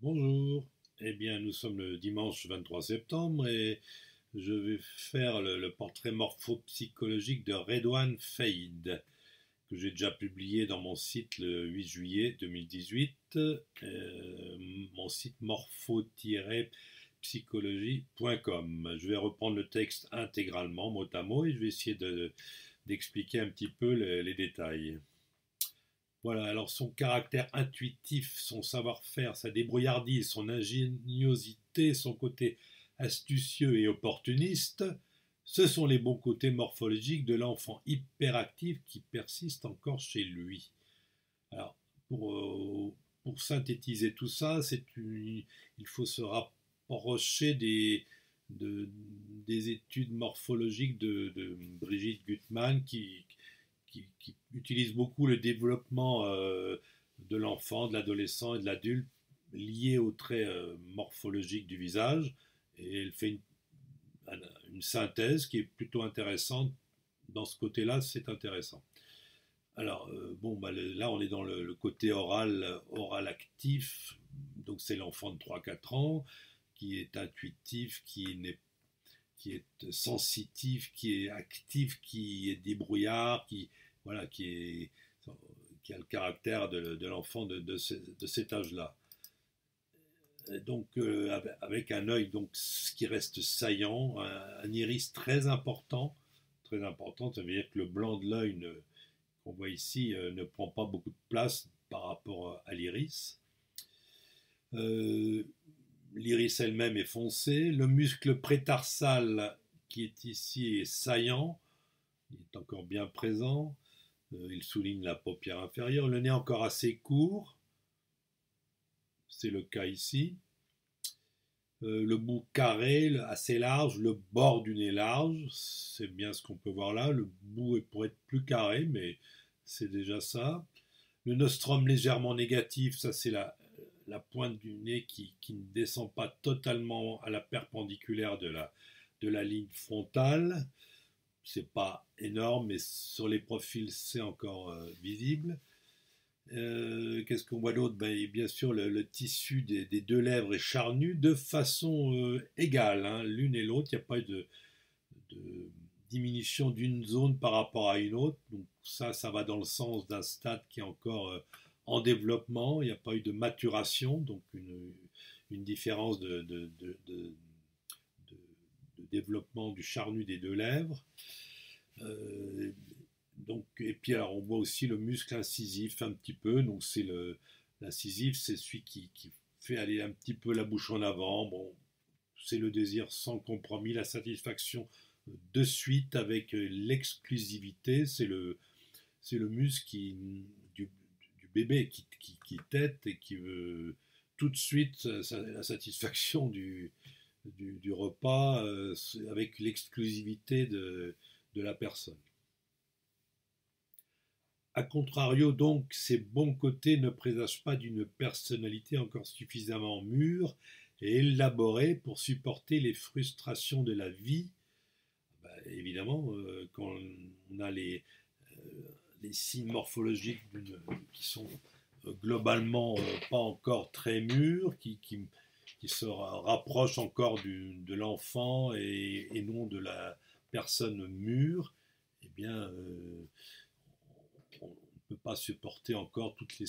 Bonjour. Eh bien, nous sommes le dimanche 23 septembre et je vais faire le portrait morphopsychologique de Redouane Faïd, que j'ai déjà publié dans mon site le 8 juillet 2018, mon site morpho-psychologie.com. Je vais reprendre le texte intégralement, mot à mot, et je vais essayer d'expliquer un petit peu les détails. Voilà, alors son caractère intuitif, son savoir-faire, sa débrouillardise, son ingéniosité, son côté astucieux et opportuniste, ce sont les bons côtés morphologiques de l'enfant hyperactif qui persiste encore chez lui. Alors, pour synthétiser tout ça, il faut se rapprocher des études morphologiques de Brigitte Gutmann qui utilise beaucoup le développement de l'enfant, de l'adolescent et de l'adulte lié aux traits morphologiques du visage. Et elle fait une synthèse qui est plutôt intéressante. Dans ce côté-là, c'est intéressant. Alors, là, on est dans le côté oral actif. Donc, c'est l'enfant de 3-4 ans qui est intuitif, qui est sensitif, qui est actif, qui est débrouillard, voilà, qui a le caractère de l'enfant de cet âge-là. Donc, avec un œil donc, qui reste saillant, un iris très important, ça veut dire que le blanc de l'œil qu'on voit ici ne prend pas beaucoup de place par rapport à l'iris. L'iris elle-même est foncée, le muscle prétarsal qui est ici est saillant, il est encore bien présent, il souligne la paupière inférieure, le nez encore assez court, c'est le cas ici, le bout carré, assez large, le bord du nez large, c'est bien ce qu'on peut voir là, le bout pourrait être plus carré, mais c'est déjà ça. Le nostrum légèrement négatif, ça c'est la pointe du nez qui ne descend pas totalement à la perpendiculaire de la ligne frontale. C'est pas énorme, mais sur les profils, c'est encore visible. Qu'est-ce qu'on voit d'autre? Bien sûr, le tissu des deux lèvres est charnu de façon égale, hein, l'une et l'autre. Il n'y a pas de diminution d'une zone par rapport à une autre. Donc ça va dans le sens d'un stade qui est encore en développement. Il n'y a pas eu de maturation, donc une différence de développement du charnu des deux lèvres. Et puis alors on voit aussi le muscle incisif un petit peu. Donc l'incisif, c'est celui qui fait aller un petit peu la bouche en avant. Bon, c'est le désir sans compromis, la satisfaction de suite avec l'exclusivité. C'est le muscle du bébé qui tète et qui veut tout de suite la satisfaction du repas avec l'exclusivité de la personne. A contrario, donc, ces bons côtés ne présagent pas d'une personnalité encore suffisamment mûre et élaborée pour supporter les frustrations de la vie. Évidemment, quand on a les signes morphologiques qui sont globalement pas encore très mûrs, qui se rapprochent encore de l'enfant et non de la personne mûre, eh bien, on ne peut pas supporter encore toutes les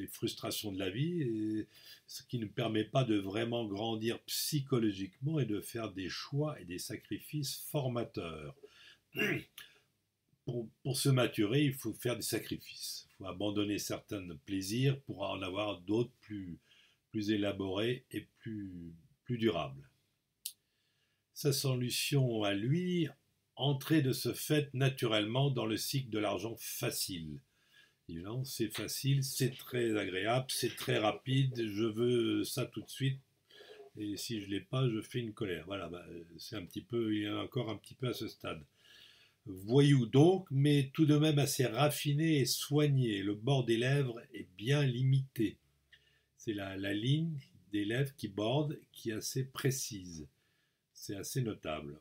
frustrations de la vie, et ce qui ne permet pas de vraiment grandir psychologiquement et de faire des choix et des sacrifices formateurs. Pour se maturer, il faut faire des sacrifices. Il faut abandonner certains plaisirs pour en avoir d'autres plus élaborés et plus durables. Sa solution à lui, entrer de ce fait naturellement dans le cycle de l'argent facile. Évidemment, c'est facile, c'est très agréable, c'est très rapide, je veux ça tout de suite, et si je ne l'ai pas, je fais une colère. Voilà, c'est un petit peu, il y a encore un petit peu à ce stade. Voyou donc, mais tout de même assez raffiné et soigné. Le bord des lèvres est bien limité. C'est la ligne des lèvres qui borde, qui est assez précise. C'est assez notable.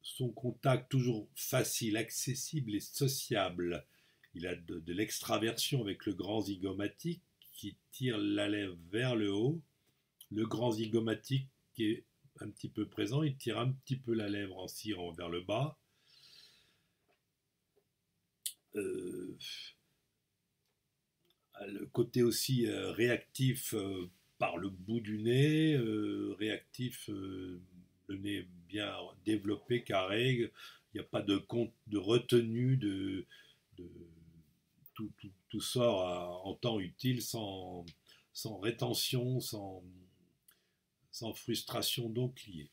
Son contact toujours facile, accessible et sociable. Il a de l'extraversion avec le grand zygomatique qui tire la lèvre vers le haut. Le grand zygomatique qui est un petit peu présent, il tire un petit peu la lèvre en cirant vers le bas. Le côté aussi réactif par le bout du nez, réactif, le nez bien développé, carré, il n'y a pas de retenue, tout sort en temps utile, sans rétention, sans frustration donc liée.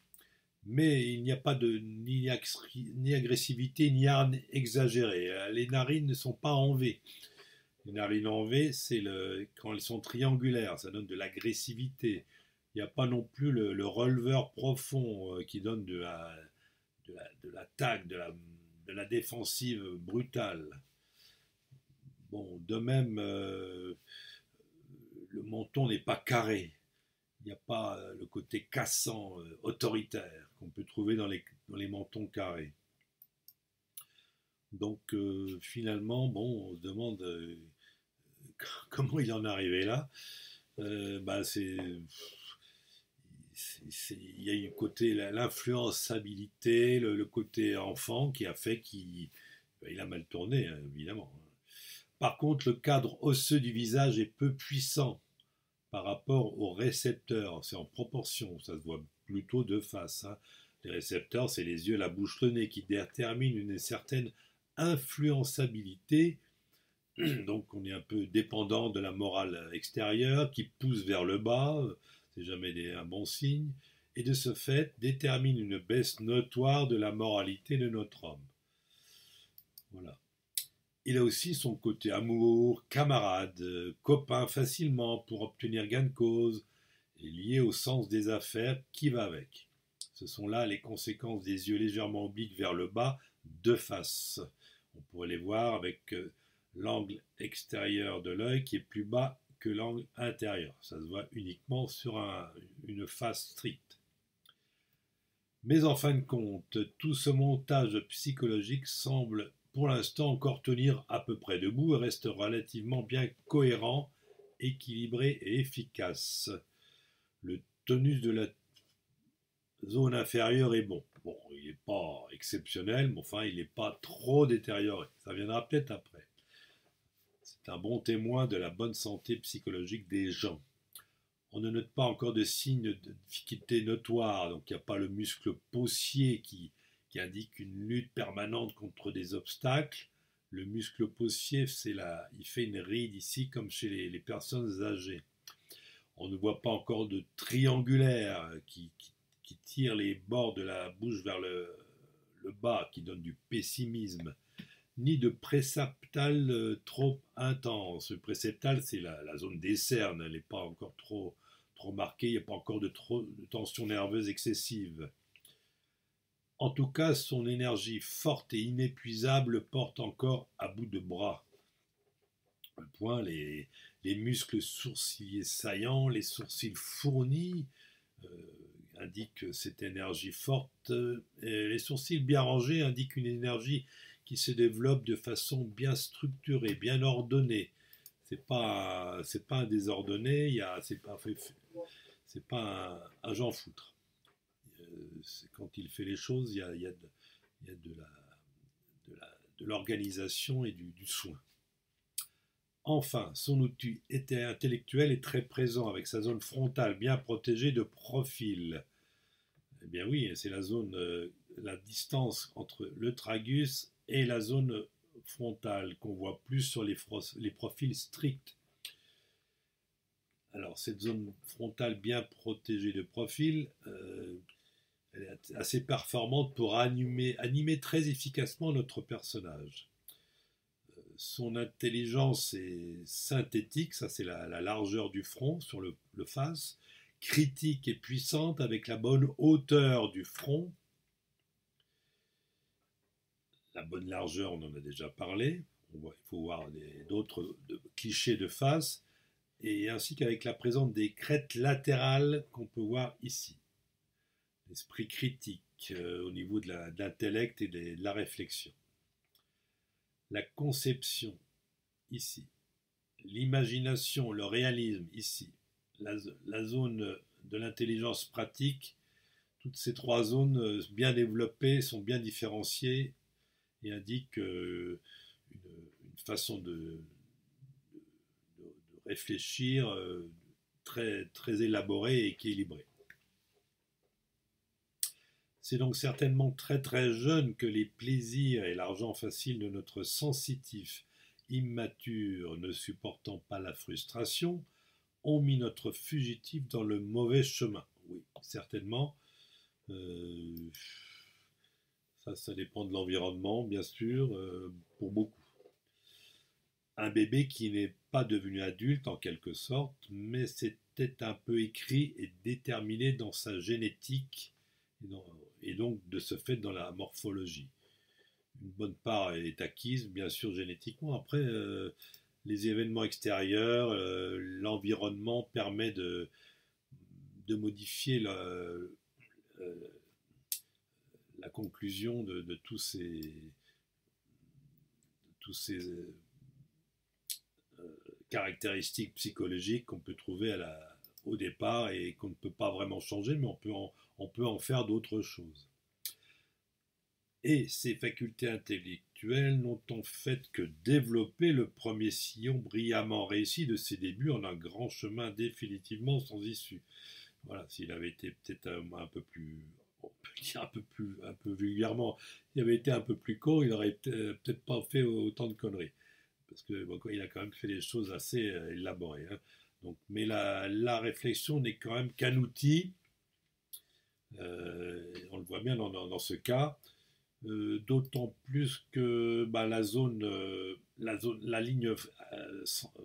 Mais il n'y a pas ni agressivité, ni hargne exagérée. Les narines ne sont pas en V. Les narines en V, c'est quand elles sont triangulaires, ça donne de l'agressivité. Il n'y a pas non plus le releveur profond qui donne de l'attaque, de la défensive brutale. Bon, de même, le menton n'est pas carré. Il n'y a pas le côté cassant, autoritaire qu'on peut trouver dans les mentons carrés. Donc finalement, bon, on se demande comment il en est arrivé là. Il y a eu côté l'influençabilité, le côté enfant qui a fait qu'il a mal tourné, hein, évidemment. Par contre, le cadre osseux du visage est peu puissant par rapport aux récepteurs. C'est en proportion, ça se voit plutôt de face. Hein. Les récepteurs, c'est les yeux, la bouche, le nez qui déterminent une certaine influençabilité. Donc on est un peu dépendant de la morale extérieure qui pousse vers le bas, c'est jamais un bon signe, et de ce fait détermine une baisse notoire de la moralité de notre homme. Voilà. Il a aussi son côté amour, camarade, copain facilement pour obtenir gain de cause, et lié au sens des affaires qui va avec. Ce sont là les conséquences des yeux légèrement obliques vers le bas, de face. On pourrait les voir avec l'angle extérieur de l'œil qui est plus bas que l'angle intérieur. Ça se voit uniquement sur une face stricte. Mais en fin de compte, tout ce montage psychologique semble pour l'instant encore tenir à peu près debout et reste relativement bien cohérent, équilibré et efficace. Le tonus de la zone inférieure est bon. Bon, il n'est pas exceptionnel, mais enfin, il n'est pas trop détérioré. Ça viendra peut-être après. C'est un bon témoin de la bonne santé psychologique des gens. On ne note pas encore de signes de difficulté notoire, donc il n'y a pas le muscle possier qui indique une lutte permanente contre des obstacles. Le muscle possier, il fait une ride ici comme chez les personnes âgées. On ne voit pas encore de triangulaire qui tire les bords de la bouche vers le bas, qui donne du pessimisme, ni de préceptal trop intense. Le préceptal, c'est la zone des cernes, elle n'est pas encore trop marquée, il n'y a pas encore de tension nerveuse excessive. En tout cas, son énergie forte et inépuisable porte encore à bout de bras. Le point, les muscles sourciliers saillants, les sourcils fournis indiquent cette énergie forte. Et les sourcils bien rangés indiquent une énergie qui se développe de façon bien structurée, bien ordonnée. C'est pas un désordonné, c'est pas un Jean Foutre. Quand il fait les choses, il y a de l'organisation et du soin. Enfin, son outil intellectuel est très présent avec sa zone frontale bien protégée de profil. Eh bien oui, c'est la distance entre le tragus et la zone frontale qu'on voit plus sur les profils stricts. Alors cette zone frontale bien protégée de profil, elle est assez performante pour animer très efficacement notre personnage. Son intelligence est synthétique, ça c'est la largeur du front sur le face, critique et puissante avec la bonne hauteur du front, la bonne largeur, on en a déjà parlé, il faut voir d'autres clichés de face, et ainsi qu'avec la présence des crêtes latérales qu'on peut voir ici. L'esprit critique au niveau de l'intellect et de la réflexion. La conception, ici, l'imagination, le réalisme ici, la zone de l'intelligence pratique, toutes ces trois zones bien développées sont bien différenciées et indiquent une façon de réfléchir très, très élaborée et équilibrée. C'est donc certainement très très jeune que les plaisirs et l'argent facile de notre sensitif immature ne supportant pas la frustration ont mis notre fugitif dans le mauvais chemin. Oui, certainement. Euh, ça dépend de l'environnement, bien sûr, pour beaucoup. Un bébé qui n'est pas devenu adulte en quelque sorte, mais c'était un peu écrit et déterminé dans sa génétique et donc de ce fait dans la morphologie. Une bonne part est acquise, bien sûr, génétiquement. Après, les événements extérieurs, l'environnement permet de modifier la conclusion de tous ces caractéristiques psychologiques qu'on peut trouver au départ et qu'on ne peut pas vraiment changer, mais on peut en faire d'autres choses. Et ces facultés intellectuelles n'ont en fait que développé le premier sillon brillamment réussi de ses débuts en un grand chemin définitivement sans issue. Voilà, s'il avait été peut-être un peu plus, on peut dire un peu vulgairement, il avait été un peu plus court, il n'aurait peut-être pas fait autant de conneries. Parce que bon, il a quand même fait des choses assez élaborées. Hein. Donc, mais la réflexion n'est quand même qu'un outil, on le voit bien dans ce cas, d'autant plus que bah, la ligne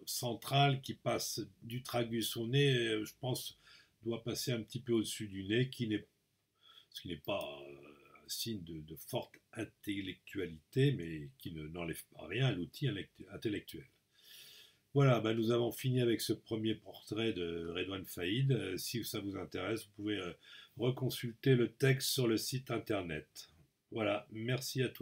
centrale qui passe du tragus au nez, je pense, doit passer un petit peu au-dessus du nez, ce qui n'est pas un signe de forte intellectualité, mais qui n'enlève pas rien à l'outil intellectuel. Voilà, bah nous avons fini avec ce premier portrait de Redouane Faïd. Si ça vous intéresse, vous pouvez reconsulter le texte sur le site internet. Voilà, merci à tous.